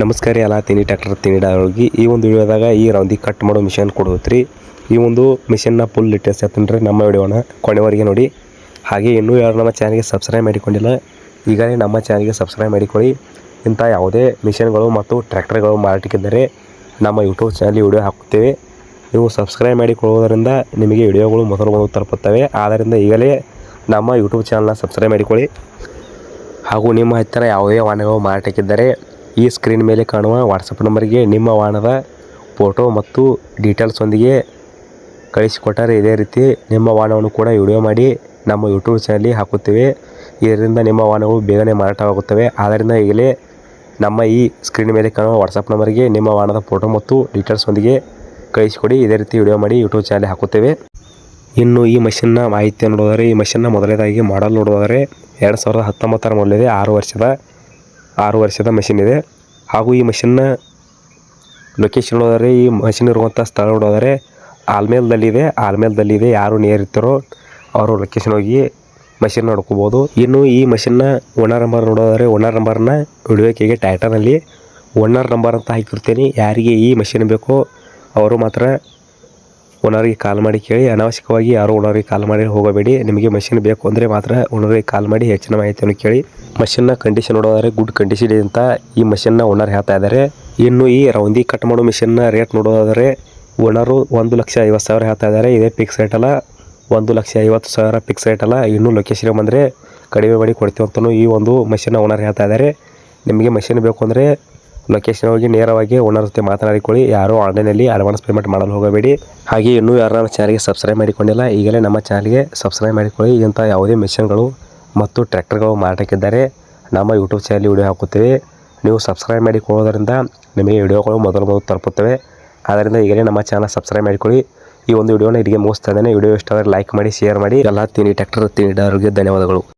ನಮಸ್ಕಾರ ಎಲ್ಲ ತಿನಿ ಟ್ರ್ಯಾಕ್ಟರ್ ತಿನಿಡಾಗಿ ಈ ಒಂದು ವಿಡಿಯೋದಾಗ ಈ ರೌಂದಿ ಕಟ್ ಮಾಡೋ ಮಿಷನ್ ಕೊಡುತ್ತೀರಿ. ಈ ಒಂದು ಮಿಷನ್ನ ಫುಲ್ ಡೀಟೇಲ್ಸ್ ಹೇಳ್ತೀನಿ ನಮ್ಮ ವಿಡಿಯೋನ ಕೊನೆವರೆಗೆ ನೋಡಿ. ಹಾಗೆ ಇನ್ನೂ ಯಾರು ನಮ್ಮ ಚಾನಲ್ಗೆ ಸಬ್ಸ್ಕ್ರೈಬ್ ಮಾಡಿಕೊಂಡಿಲ್ಲ ಈಗಲೇ ನಮ್ಮ ಚಾನಲ್ಗೆ ಸಬ್ಸ್ಕ್ರೈಬ್ ಮಾಡಿಕೊಳ್ಳಿ. ಇಂಥ ಯಾವುದೇ ಮಿಷನ್ಗಳು ಮತ್ತು ಟ್ರ್ಯಾಕ್ಟರ್ಗಳು ಮಾರಾಟಕ್ಕಿದ್ದರೆ ನಮ್ಮ ಯೂಟ್ಯೂಬ್ ಚಾನಲ್ ವಿಡಿಯೋ ಹಾಕುತ್ತೇವೆ. ನೀವು ಸಬ್ಸ್ಕ್ರೈಬ್ ಮಾಡಿಕೊಳ್ಳುವುದರಿಂದ ನಿಮಗೆ ವಿಡಿಯೋಗಳು ಮೊದಲು ತಲುಪುತ್ತವೆ. ಆದ್ದರಿಂದ ಈಗಲೇ ನಮ್ಮ ಯೂಟ್ಯೂಬ್ ಚಾನಲ್ನ ಸಬ್ಸ್ಕ್ರೈಬ್ ಮಾಡಿಕೊಳ್ಳಿ. ಹಾಗೂ ನಿಮ್ಮ ಹತ್ತಿರ ಯಾವುದೇ ವಾಹನಗಳು ಮಾರಾಟಕ್ಕಿದ್ದರೆ ಈ ಸ್ಕ್ರೀನ್ ಮೇಲೆ ಕಾಣುವ ವಾಟ್ಸಪ್ ನಂಬರ್ಗೆ ನಿಮ್ಮ ವಾಹನದ ಫೋಟೋ ಮತ್ತು ಡೀಟೇಲ್ಸೊಂದಿಗೆ ಕಳಿಸಿಕೊಟ್ಟರೆ ಇದೇ ರೀತಿ ನಿಮ್ಮ ವಾಹನವನ್ನು ಕೂಡ ವಿಡಿಯೋ ಮಾಡಿ ನಮ್ಮ ಯೂಟ್ಯೂಬ್ ಚಾನಲ್ಗೆ ಹಾಕುತ್ತೇವೆ. ಇದರಿಂದ ನಿಮ್ಮ ವಾಹನಗಳು ಬೇಗನೆ ಮಾರಾಟವಾಗುತ್ತವೆ. ಆದ್ದರಿಂದ ಈಗಲೇ ನಮ್ಮ ಈ ಸ್ಕ್ರೀನ್ ಮೇಲೆ ಕಾಣುವ ವಾಟ್ಸಪ್ ನಂಬರ್ಗೆ ನಿಮ್ಮ ವಾಹನದ ಫೋಟೋ ಮತ್ತು ಡೀಟೇಲ್ಸೊಂದಿಗೆ ಕಳಿಸಿಕೊಡಿ. ಇದೇ ರೀತಿ ವಿಡಿಯೋ ಮಾಡಿ ಯೂಟ್ಯೂಬ್ ಚಾನಲ್ಗೆ ಹಾಕುತ್ತೇವೆ. ಇನ್ನು ಈ ಮಷಿನ್ನ ಮಾಹಿತಿ ನೋಡೋದಾದರೆ ಈ ಮಷಿನ್ನ ಮೊದಲನೇದಾಗಿ ಮಾಡಲ್ ನೋಡೋದಾದರೆ 2019 ಮೊದಲಿದೆ. 6 ವರ್ಷದ ಮಷಿನ್ ಇದೆ. ಹಾಗೂ ಈ ಮಷಿನ್ನ ಲೊಕೇಶನ್ ನೋಡೋದಾದರೆ ಈ ಮಷಿನ್ ಇರುವಂಥ ಸ್ಥಳ ನೋಡೋದಾದರೆ ಆಲ್ಮೇಲದಲ್ಲಿದೆ. ಯಾರು ನಿಯರ್ ಇರ್ತಾರೋ ಅವರು ಲೊಕೇಶನ್ ಹೋಗಿ ಮಷಿನ್ ನೋಡ್ಕೋಬೋದು. ಇನ್ನು ಈ ಮಷಿನ್ನ ಓನರ್ ನಂಬರ್ ನೋಡೋದಾದರೆ ಓನರ್ ನಂಬರ್ನ ವಿಡಿಯೋಕ್ಕೆ ಟೈಟಲ್ನಲ್ಲಿ ಓನರ್ ನಂಬರ್ ಅಂತ ಹಾಕಿರ್ತೀನಿ. ಯಾರಿಗೆ ಈ ಮಷಿನ್ ಬೇಕೋ ಅವರು ಮಾತ್ರ ಓನರಿಗೆ ಕಾಲ್ ಮಾಡಿ ಕೇಳಿ. ಅನಾವಶ್ಯಕವಾಗಿ ಯಾರು ಓನರಿಗೆ ಕಾಲ್ ಮಾಡಿ ಹೋಗಬೇಡಿ. ನಿಮಗೆ ಮಷಿನ್ ಬೇಕು ಅಂದರೆ ಮಾತ್ರ ಓನರಿಗೆ ಕಾಲ್ ಮಾಡಿ ಹೆಚ್ಚಿನ ಮಾಹಿತಿಯನ್ನು ಕೇಳಿ. ಮಷಿನ್ನ ಕಂಡೀಷನ್ ನೋಡೋದಾದರೆ ಗುಡ್ ಕಂಡೀಷನ್ ಇದೆ ಅಂತ ಈ ಮಷಿನ್ನ ಓನರ್ ಹೇಳ್ತಾ ಇದ್ದಾರೆ. ಇನ್ನು ಈ ರೌಂದಿ ಕಟ್ ಮಾಡೋ ಮಿಷನ್ನ ರೇಟ್ ನೋಡೋದಾದರೆ ಓನರು 1,50,000 ಹೇಳ್ತಾ ಇದ್ದಾರೆ. ಇದೇ ಫಿಕ್ಸ್ ರೇಟ್ ಅಲ್ಲ, 1,50,000 ಫಿಕ್ಸ್ ರೇಟ್ ಅಲ್ಲ. ಇನ್ನೂ ಲೊಕೇಶನ್ ಬಂದರೆ ಕಡಿಮೆ ಮಾಡಿ ಕೊಡ್ತೀವಿ ಅಂತಲೂ ಈ ಒಂದು ಮಷಿನ್ನ ಓನರ್ ಹೇಳ್ತಾ ಇದ್ದಾರೆ. ನಿಮಗೆ ಮಷಿನ್ ಬೇಕು ಅಂದರೆ ಲೊಕೇಶನ್ ಹೋಗಿ ನೇರವಾಗಿ ಓನರ್ ಜೊತೆ ಮಾತನಾಡಿಕೊಳ್ಳಿ. ಯಾರೂ ಆನ್ಲೈನಲ್ಲಿ ಅಡ್ವಾನ್ಸ್ ಪೇಮೆಂಟ್ ಮಾಡಲು ಹೋಗಬೇಡಿ. ಹಾಗೆ ಇನ್ನೂ ಯಾರು ನಮ್ಮ ಚಾನಲ್ಗೆ ಸಬ್ಸ್ಕ್ರೈಬ್ ಮಾಡಿಕೊಂಡಿಲ್ಲ ಈಗಲೇ ನಮ್ಮ ಚಾನಲ್ಗೆ ಸಬ್ಸ್ಕ್ರೈಬ್ ಮಾಡಿಕೊಳ್ಳಿ. ಇಂಥ ಯಾವುದೇ ಮಿಷನ್ಗಳು ಮತ್ತು ಟ್ರ್ಯಾಕ್ಟರ್ಗಳು ಮಾರಾಟಕ್ಕಿದ್ದರೆ ನಮ್ಮ ಯೂಟ್ಯೂಬ್ ಚಾನಲ್ ವಿಡಿಯೋ ಹಾಕುತ್ತೇವೆ. ನೀವು ಸಬ್ಸ್ಕ್ರೈಬ್ ಮಾಡಿಕೊಳ್ಳೋದರಿಂದ ನಿಮಗೆ ವಿಡಿಯೋಗಳು ಮೊದಲು ತಲುಪುತ್ತವೆ. ಆದ್ದರಿಂದ ಈಗಲೇ ನಮ್ಮ ಚಾನಲ್ ಸಬ್ಸ್ಕ್ರೈಬ್ ಮಾಡಿಕೊಳ್ಳಿ. ಈ ಒಂದು ವಿಡಿಯೋನ ಇಲ್ಲಿಗೆ ಮುಗಿಸ್ತಾ ಇದ್ದೇನೆ. ವಿಡಿಯೋ ಇಷ್ಟ ಆದರೆ ಲೈಕ್ ಮಾಡಿ, ಶೇರ್ ಮಾಡಿ. ಎಲ್ಲ ತಿನಿ ಟ್ರ್ಯಾಕ್ಟರ್ ತಿನಿಡಾರಿಗೆ ಧನ್ಯವಾದಗಳು.